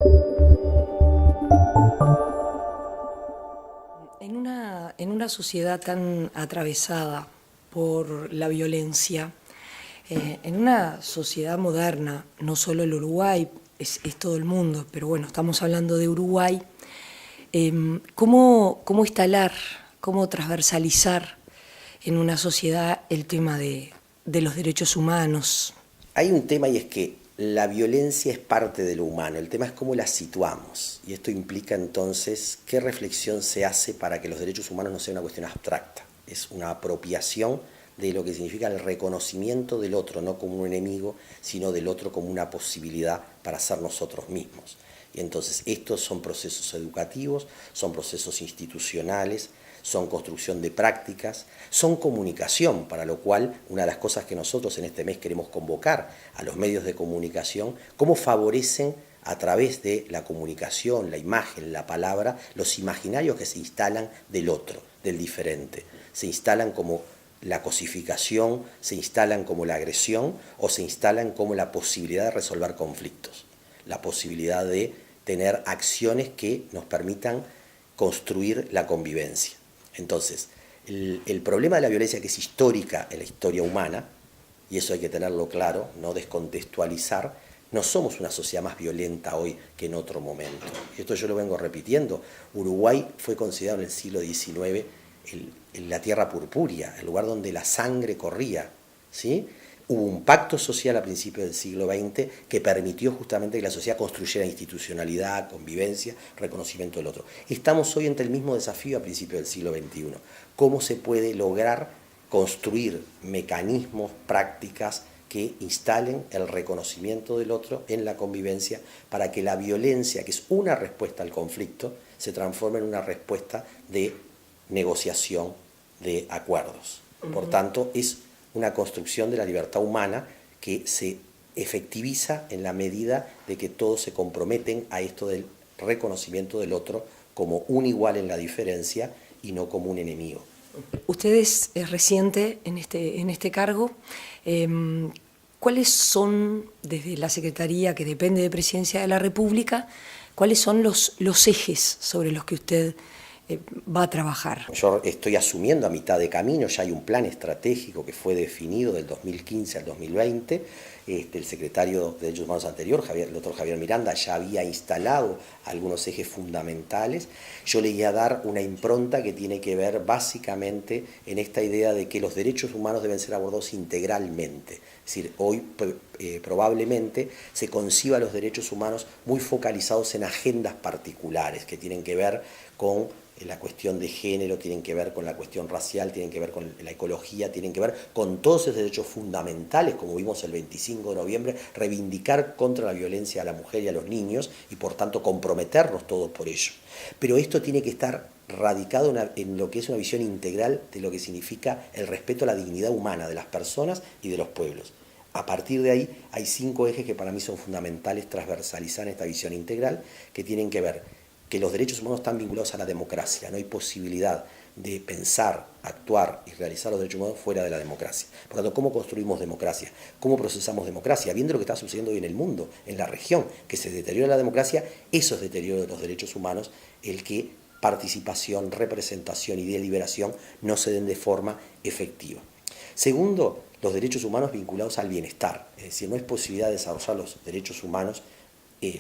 En una sociedad tan atravesada por la violencia, en una sociedad moderna, no solo el Uruguay, es todo el mundo, pero bueno, estamos hablando de Uruguay, ¿cómo instalar, cómo transversalizar en una sociedad el tema de los derechos humanos? Hay un tema y es que la violencia es parte de lo humano, el tema es cómo la situamos y esto implica entonces qué reflexión se hace para que los derechos humanos no sean una cuestión abstracta, es una apropiación de lo que significa el reconocimiento del otro, no como un enemigo, sino del otro como una posibilidad para ser nosotros mismos. Y entonces estos son procesos educativos, son procesos institucionales, son construcción de prácticas, son comunicación, para lo cual una de las cosas que nosotros en este mes queremos convocar a los medios de comunicación, cómo favorecen a través de la comunicación, la imagen, la palabra, los imaginarios que se instalan del otro, del diferente. Se instalan como la cosificación, se instalan como la agresión o se instalan como la posibilidad de resolver conflictos, la posibilidad de tener acciones que nos permitan construir la convivencia. Entonces, el problema de la violencia, que es histórica en la historia humana, y eso hay que tenerlo claro, no descontextualizar, no somos una sociedad más violenta hoy que en otro momento. Y esto yo lo vengo repitiendo. Uruguay fue considerado en el siglo XIX la tierra purpúrea, el lugar donde la sangre corría, ¿sí? Hubo un pacto social a principios del siglo XX que permitió justamente que la sociedad construyera institucionalidad, convivencia, reconocimiento del otro. Estamos hoy ante el mismo desafío a principios del siglo XXI. ¿Cómo se puede lograr construir mecanismos, prácticas que instalen el reconocimiento del otro en la convivencia para que la violencia, que es una respuesta al conflicto, se transforme en una respuesta de negociación de acuerdos? Por tanto, es una construcción de la libertad humana que se efectiviza en la medida de que todos se comprometen a esto del reconocimiento del otro como un igual en la diferencia y no como un enemigo. Usted es reciente en este cargo. ¿Cuáles son, desde la Secretaría que depende de Presidencia de la República, cuáles son los ejes sobre los que usted va a trabajar? Yo estoy asumiendo a mitad de camino, ya hay un plan estratégico que fue definido del 2015 al 2020, el secretario de Derechos Humanos anterior, el doctor Javier Miranda, ya había instalado algunos ejes fundamentales. Yo le voy a dar una impronta que tiene que ver básicamente en esta idea de que los derechos humanos deben ser abordados integralmente. Es decir, hoy probablemente se conciba los derechos humanos muy focalizados en agendas particulares que tienen que ver con la cuestión de género, tienen que ver con la cuestión racial, tienen que ver con la ecología, tienen que ver con todos esos derechos fundamentales, como vimos el 25 de noviembre, reivindicar contra la violencia a la mujer y a los niños y por tanto comprometernos todos por ello. Pero esto tiene que estar radicado en lo que es una visión integral de lo que significa el respeto a la dignidad humana de las personas y de los pueblos. A partir de ahí hay 5 ejes que para mí son fundamentales transversalizar esta visión integral, que tienen que ver que los derechos humanos están vinculados a la democracia, no hay posibilidad de pensar, actuar y realizar los derechos humanos fuera de la democracia. Por lo tanto, ¿cómo construimos democracia? ¿Cómo procesamos democracia? Viendo lo que está sucediendo hoy en el mundo, en la región, que se deteriora la democracia, eso es deterioro de los derechos humanos, el que participación, representación y deliberación no se den de forma efectiva. Segundo, los derechos humanos vinculados al bienestar, es decir, no es posibilidad de desarrollar los derechos humanos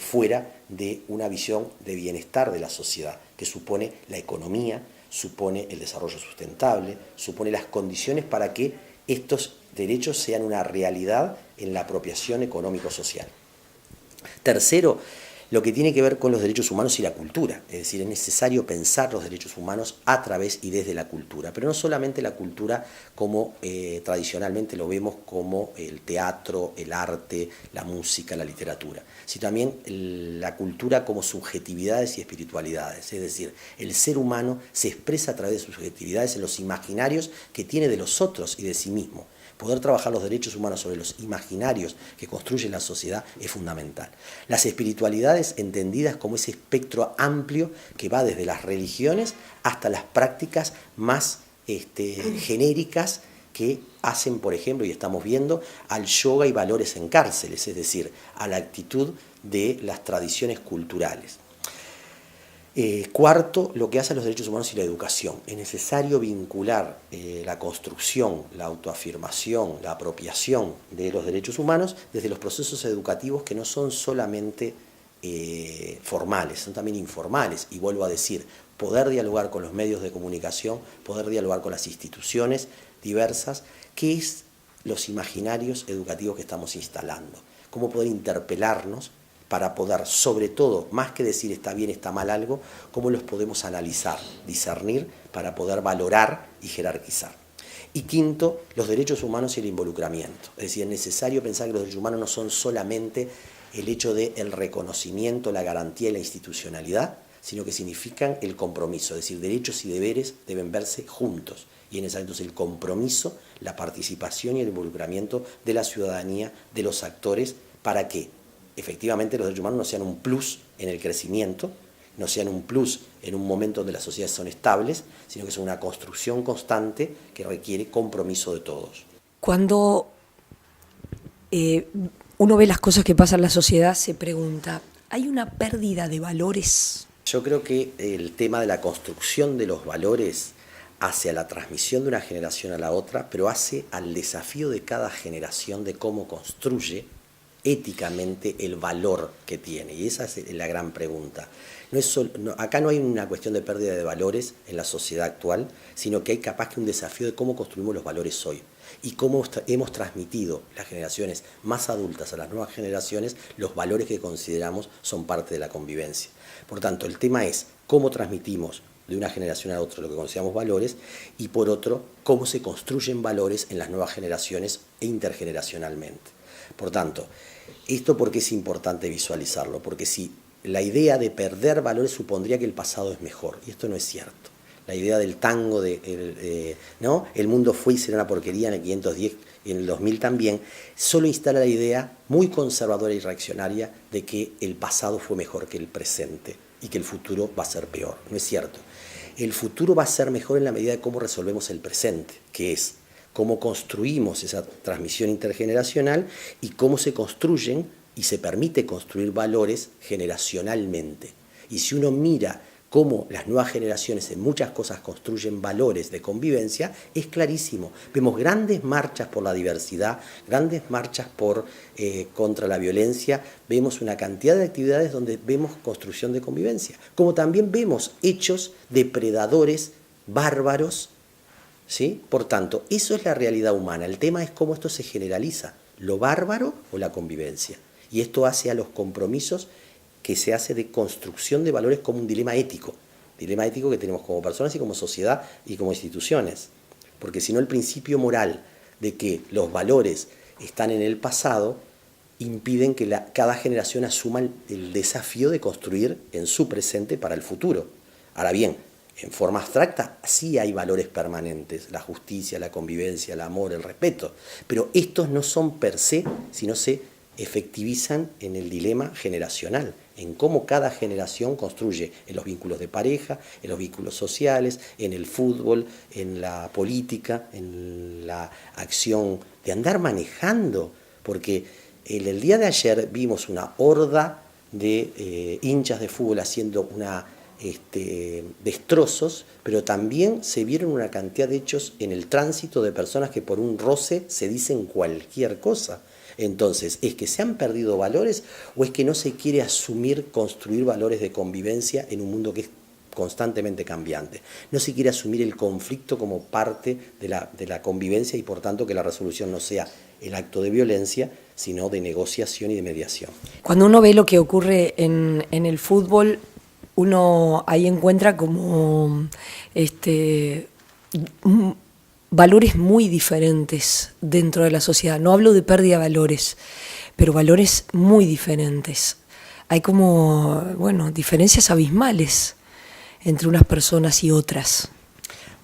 fuera de una visión de bienestar de la sociedad, que supone la economía, supone el desarrollo sustentable, supone las condiciones para que estos derechos sean una realidad en la apropiación económico-social. Tercero, lo que tiene que ver con los derechos humanos y la cultura, es decir, es necesario pensar los derechos humanos a través y desde la cultura, pero no solamente la cultura como tradicionalmente lo vemos como el teatro, el arte, la música, la literatura, sino también la cultura como subjetividades y espiritualidades, es decir, el ser humano se expresa a través de sus subjetividades en los imaginarios que tiene de los otros y de sí mismo. Poder trabajar los derechos humanos sobre los imaginarios que construyen la sociedad es fundamental. Las espiritualidades entendidas como ese espectro amplio que va desde las religiones hasta las prácticas más genéricas que hacen, por ejemplo, y estamos viendo, al yoga y valores en cárceles, es decir, a la actitud de las tradiciones culturales. Cuarto, lo que hace a los derechos humanos y la educación. Es necesario vincular la construcción, la autoafirmación, la apropiación de los derechos humanos desde los procesos educativos que no son solamente formales, son también informales. Y vuelvo a decir, poder dialogar con los medios de comunicación, poder dialogar con las instituciones diversas, qué es los imaginarios educativos que estamos instalando, cómo poder interpelarnos para poder, sobre todo, más que decir está bien, está mal algo, cómo los podemos analizar, discernir, para poder valorar y jerarquizar. Y quinto, los derechos humanos y el involucramiento. Es decir, es necesario pensar que los derechos humanos no son solamente el hecho del reconocimiento, la garantía y la institucionalidad, sino que significan el compromiso. Es decir, derechos y deberes deben verse juntos. Y en ese entonces el compromiso, la participación y el involucramiento de la ciudadanía, de los actores, para que efectivamente los derechos humanos no sean un plus en el crecimiento, no sean un plus en un momento donde las sociedades son estables, sino que son una construcción constante que requiere compromiso de todos. Cuando uno ve las cosas que pasan en la sociedad, se pregunta, ¿hay una pérdida de valores? Yo creo que el tema de la construcción de los valores hace a la transmisión de una generación a la otra, pero hace al desafío de cada generación de cómo construye éticamente el valor que tiene. Y esa es la gran pregunta. Acá no hay una cuestión de pérdida de valores en la sociedad actual, sino que hay capaz que un desafío de cómo construimos los valores hoy y cómo hemos transmitido las generaciones más adultas a las nuevas generaciones los valores que consideramos son parte de la convivencia. Por tanto, el tema es cómo transmitimos de una generación a otra lo que consideramos valores y por otro, cómo se construyen valores en las nuevas generaciones e intergeneracionalmente. Por tanto, esto porque es importante visualizarlo, porque si la idea de perder valores supondría que el pasado es mejor, y esto no es cierto. La idea del tango, ¿no? El mundo fue y será una porquería en el 510 y en el 2000 también, solo instala la idea muy conservadora y reaccionaria de que el pasado fue mejor que el presente y que el futuro va a ser peor. No es cierto. El futuro va a ser mejor en la medida de cómo resolvemos el presente, que es cómo construimos esa transmisión intergeneracional y cómo se construyen y se permite construir valores generacionalmente. Y si uno mira cómo las nuevas generaciones en muchas cosas construyen valores de convivencia, es clarísimo. Vemos grandes marchas por la diversidad, grandes marchas contra la violencia, vemos una cantidad de actividades donde vemos construcción de convivencia, como también vemos hechos depredadores, bárbaros, ¿sí? Por tanto, eso es la realidad humana. El tema es cómo esto se generaliza, lo bárbaro o la convivencia. Y esto hace a los compromisos que se hace de construcción de valores como un dilema ético que tenemos como personas y como sociedad y como instituciones. Porque si no, el principio moral de que los valores están en el pasado impiden que cada generación asuma el desafío de construir en su presente para el futuro. Ahora bien, en forma abstracta sí hay valores permanentes, la justicia, la convivencia, el amor, el respeto, pero estos no son per se, sino se efectivizan en el dilema generacional, en cómo cada generación construye en los vínculos de pareja, en los vínculos sociales, en el fútbol, en la política, en la acción de andar manejando, porque el día de ayer vimos una horda de hinchas de fútbol haciendo destrozos, pero también se vieron una cantidad de hechos en el tránsito de personas que por un roce se dicen cualquier cosa. Entonces, ¿es que se han perdido valores o es que no se quiere construir valores de convivencia en un mundo que es constantemente cambiante? No se quiere asumir el conflicto como parte de la convivencia y por tanto que la resolución no sea el acto de violencia, sino de negociación y de mediación. Cuando uno ve lo que ocurre en el fútbol, uno ahí encuentra como valores muy diferentes dentro de la sociedad. No hablo de pérdida de valores, pero valores muy diferentes. Hay como, diferencias abismales entre unas personas y otras.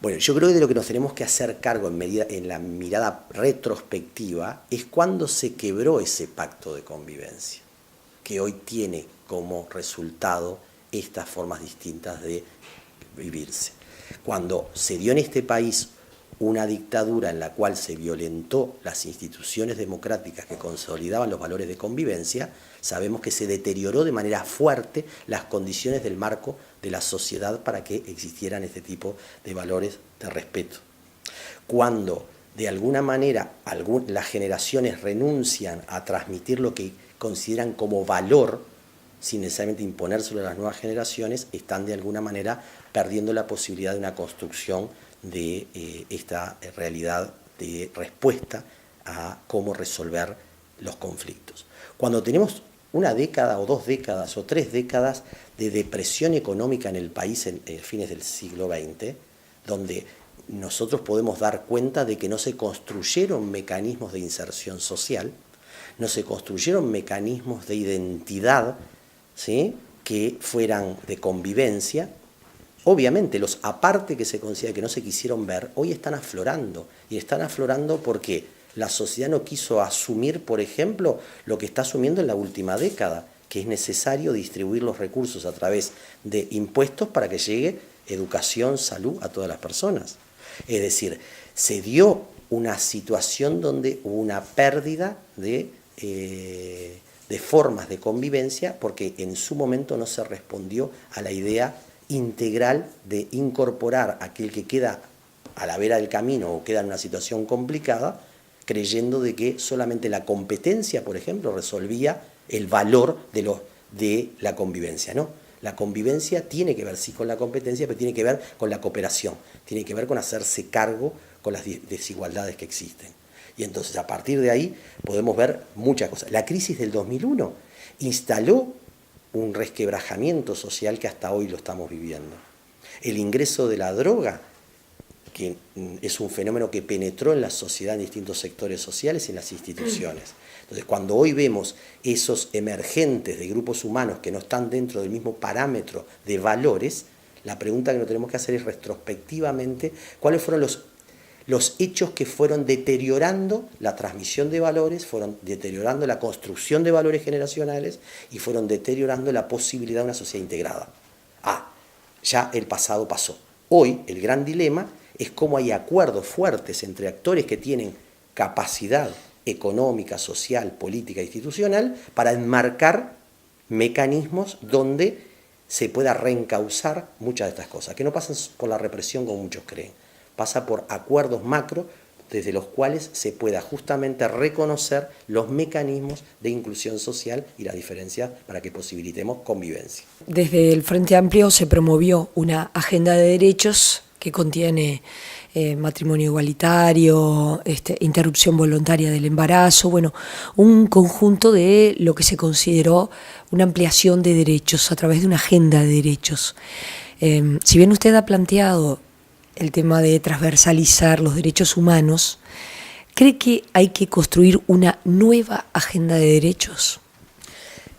Bueno, yo creo que de lo que nos tenemos que hacer cargo en la mirada retrospectiva es cuando se quebró ese pacto de convivencia, que hoy tiene como resultado estas formas distintas de vivirse. Cuando se dio en este país una dictadura en la cual se violentó las instituciones democráticas que consolidaban los valores de convivencia, sabemos que se deterioró de manera fuerte las condiciones del marco de la sociedad para que existieran este tipo de valores de respeto. Cuando de alguna manera las generaciones renuncian a transmitir lo que consideran como valor, sin necesariamente imponérselo a las nuevas generaciones, están de alguna manera perdiendo la posibilidad de una construcción de esta realidad de respuesta a cómo resolver los conflictos. Cuando tenemos una década o 2 décadas o 3 décadas de depresión económica en el país en fines del siglo XX, donde nosotros podemos dar cuenta de que no se construyeron mecanismos de inserción social, no se construyeron mecanismos de identidad, ¿sí?, que fueran de convivencia. Obviamente los aparte que se considera que no se quisieron ver, hoy están aflorando. Y están aflorando porque la sociedad no quiso asumir, por ejemplo, lo que está asumiendo en la última década, que es necesario distribuir los recursos a través de impuestos para que llegue educación, salud a todas las personas. Es decir, se dio una situación donde hubo una pérdida de formas de convivencia porque en su momento no se respondió a la idea integral de incorporar a aquel que queda a la vera del camino o queda en una situación complicada, creyendo de que solamente la competencia, por ejemplo, resolvía el valor de la convivencia, ¿no? La convivencia tiene que ver, sí, con la competencia, pero tiene que ver con la cooperación, tiene que ver con hacerse cargo con las desigualdades que existen. Y entonces, a partir de ahí, podemos ver muchas cosas. La crisis del 2001 instaló un resquebrajamiento social que hasta hoy lo estamos viviendo. El ingreso de la droga, que es un fenómeno que penetró en la sociedad en distintos sectores sociales y en las instituciones. Entonces, cuando hoy vemos esos emergentes de grupos humanos que no están dentro del mismo parámetro de valores, la pregunta que nos tenemos que hacer es retrospectivamente cuáles fueron los hechos que fueron deteriorando la transmisión de valores, fueron deteriorando la construcción de valores generacionales y fueron deteriorando la posibilidad de una sociedad integrada. Ya el pasado pasó. Hoy el gran dilema es cómo hay acuerdos fuertes entre actores que tienen capacidad económica, social, política e institucional para enmarcar mecanismos donde se pueda reencauzar muchas de estas cosas, que no pasan por la represión como muchos creen, pasa por acuerdos macro desde los cuales se pueda justamente reconocer los mecanismos de inclusión social y las diferencias para que posibilitemos convivencia. Desde el Frente Amplio se promovió una agenda de derechos que contiene matrimonio igualitario, interrupción voluntaria del embarazo, bueno, un conjunto de lo que se consideró una ampliación de derechos a través de una agenda de derechos. Si bien usted ha planteado el tema de transversalizar los derechos humanos, ¿cree que hay que construir una nueva agenda de derechos?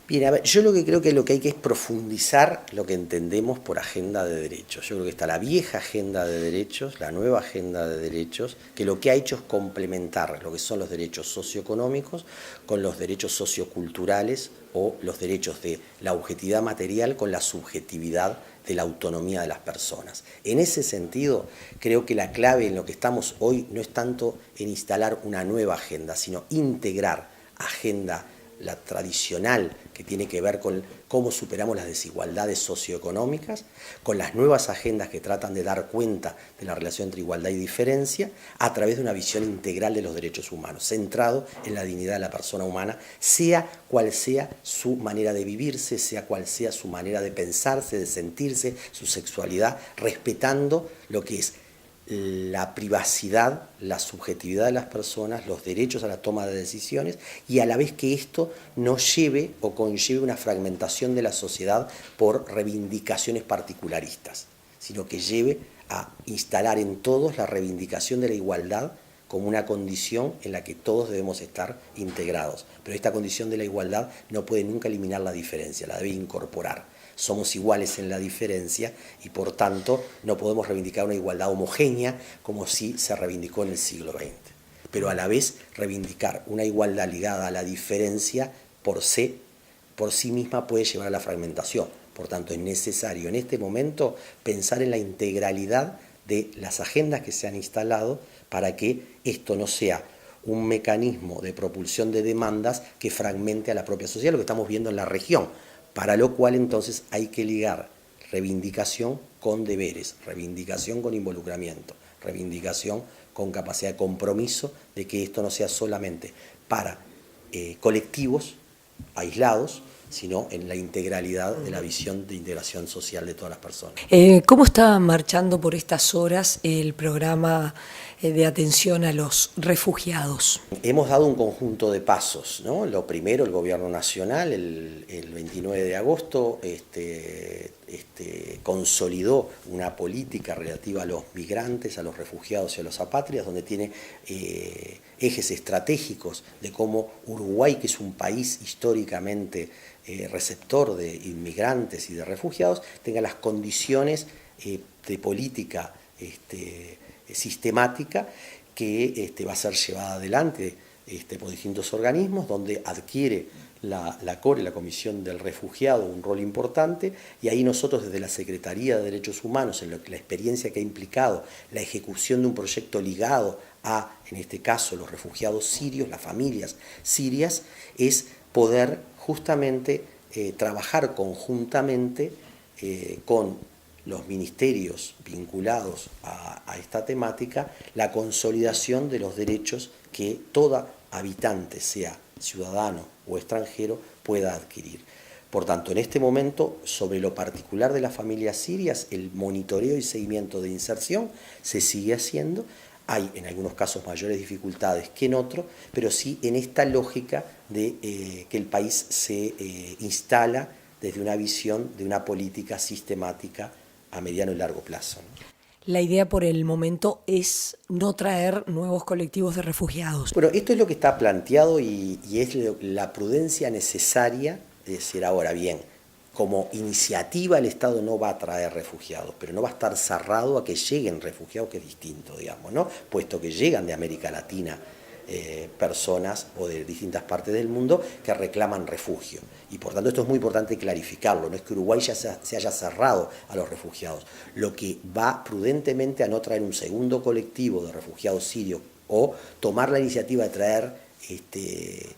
Bien, a ver, yo lo que creo que lo que hay que es profundizar lo que entendemos por agenda de derechos. Yo creo que está la vieja agenda de derechos, la nueva agenda de derechos, que lo que ha hecho es complementar lo que son los derechos socioeconómicos con los derechos socioculturales o los derechos de la objetividad material con la subjetividad de la autonomía de las personas. En ese sentido, creo que la clave en lo que estamos hoy no es tanto en instalar una nueva agenda, sino integrar agenda la tradicional, que tiene que ver con cómo superamos las desigualdades socioeconómicas, con las nuevas agendas que tratan de dar cuenta de la relación entre igualdad y diferencia, a través de una visión integral de los derechos humanos, centrado en la dignidad de la persona humana, sea cual sea su manera de vivirse, sea cual sea su manera de pensarse, de sentirse, su sexualidad, respetando lo que es la privacidad, la subjetividad de las personas, los derechos a la toma de decisiones y a la vez que esto no lleve o conlleve una fragmentación de la sociedad por reivindicaciones particularistas, sino que lleve a instalar en todos la reivindicación de la igualdad como una condición en la que todos debemos estar integrados. Pero esta condición de la igualdad no puede nunca eliminar la diferencia, la debe incorporar. Somos iguales en la diferencia y por tanto no podemos reivindicar una igualdad homogénea como sí se reivindicó en el siglo XX. Pero a la vez reivindicar una igualdad ligada a la diferencia por sí misma puede llevar a la fragmentación. Por tanto es necesario en este momento pensar en la integralidad de las agendas que se han instalado para que esto no sea un mecanismo de propulsión de demandas que fragmente a la propia sociedad, lo que estamos viendo en la región, para lo cual entonces hay que ligar reivindicación con deberes, reivindicación con involucramiento, reivindicación con capacidad de compromiso de que esto no sea solamente para colectivos aislados, sino en la integralidad de la visión de integración social de todas las personas. ¿Cómo está marchando por estas horas el programa de atención a los refugiados? Hemos dado un conjunto de pasos, ¿no? Lo primero, el Gobierno Nacional, el 29 de agosto, consolidó una política relativa a los migrantes, a los refugiados y a los apátridas, donde tiene ejes estratégicos de cómo Uruguay, que es un país históricamente receptor de inmigrantes y de refugiados, tenga las condiciones de política sistemática que va a ser llevada adelante por distintos organismos, donde adquiere la CORE, la Comisión del Refugiado, un rol importante, y ahí nosotros desde la Secretaría de Derechos Humanos, en la experiencia que ha implicado la ejecución de un proyecto ligado a, en este caso, los refugiados sirios, las familias sirias, es poder justamente trabajar conjuntamente con los ministerios vinculados a esta temática, la consolidación de los derechos que toda habitante, sea ciudadano o extranjero, pueda adquirir. Por tanto, en este momento, sobre lo particular de las familias sirias, el monitoreo y seguimiento de inserción se sigue haciendo. Hay en algunos casos mayores dificultades que en otros, pero sí en esta lógica de que el país se instala desde una visión de una política sistemática a mediano y largo plazo, ¿no? La idea por el momento es no traer nuevos colectivos de refugiados. Bueno, esto es lo que está planteado y es la prudencia necesaria de decir, ahora bien, como iniciativa el Estado no va a traer refugiados, pero no va a estar cerrado a que lleguen refugiados, que es distinto, digamos, ¿no? Puesto que llegan de América Latina personas o de distintas partes del mundo que reclaman refugio. Y por tanto esto es muy importante clarificarlo, no es que Uruguay ya se haya cerrado a los refugiados. Lo que va prudentemente a no traer un segundo colectivo de refugiados sirios o tomar la iniciativa de traer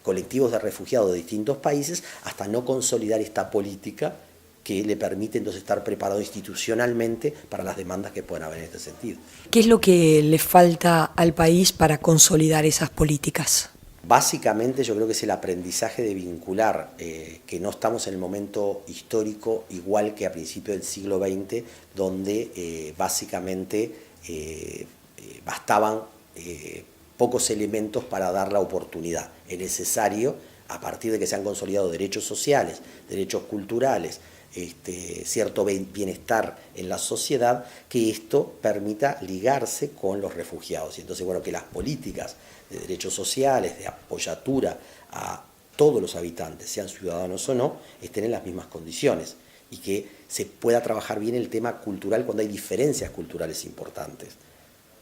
colectivos de refugiados de distintos países hasta no consolidar esta política que le permite entonces estar preparado institucionalmente para las demandas que puedan haber en este sentido. ¿Qué es lo que le falta al país para consolidar esas políticas? Básicamente yo creo que es el aprendizaje de vincular, que no estamos en el momento histórico igual que a principios del siglo XX, donde básicamente bastaban pocos elementos para dar la oportunidad. Es necesario, a partir de que se han consolidado derechos sociales, derechos culturales, cierto bienestar en la sociedad, que esto permita ligarse con los refugiados. Y entonces, bueno, que las políticas de derechos sociales, de apoyatura a todos los habitantes, sean ciudadanos o no, estén en las mismas condiciones y que se pueda trabajar bien el tema cultural cuando hay diferencias culturales importantes.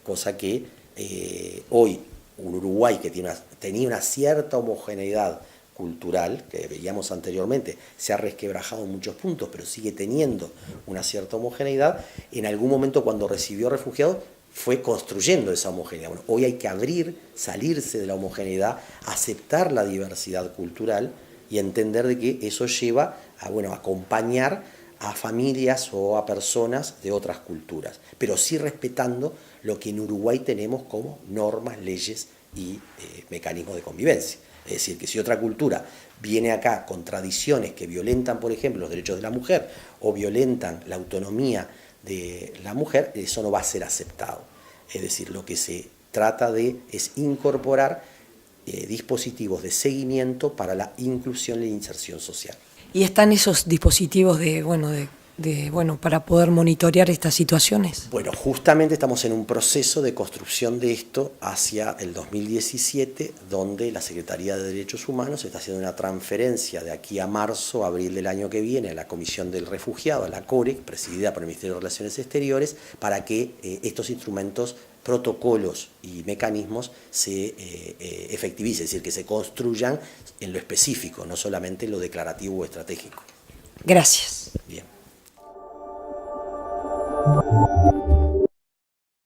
Cosa que hoy un Uruguay que tenía una cierta homogeneidad cultural, que veíamos anteriormente, se ha resquebrajado en muchos puntos, pero sigue teniendo una cierta homogeneidad, en algún momento cuando recibió refugiados fue construyendo esa homogeneidad. Bueno, hoy hay que salirse de la homogeneidad, aceptar la diversidad cultural y entender de que eso lleva a acompañar a familias o a personas de otras culturas, pero sí respetando lo que en Uruguay tenemos como normas, leyes y mecanismos de convivencia. Es decir, que si otra cultura viene acá con tradiciones que violentan, por ejemplo, los derechos de la mujer o violentan la autonomía de la mujer, eso no va a ser aceptado. Es decir, lo que se trata es incorporar dispositivos de seguimiento para la inclusión y la inserción social. ¿Y están esos dispositivos para poder monitorear estas situaciones? Bueno, justamente estamos en un proceso de construcción de esto hacia el 2017, donde la Secretaría de Derechos Humanos está haciendo una transferencia de aquí a marzo, abril del año que viene, a la Comisión del Refugiado, a la CORE, presidida por el Ministerio de Relaciones Exteriores, para que estos instrumentos, protocolos y mecanismos se efectivicen, es decir, que se construyan en lo específico, no solamente en lo declarativo o estratégico. Gracias. Bien.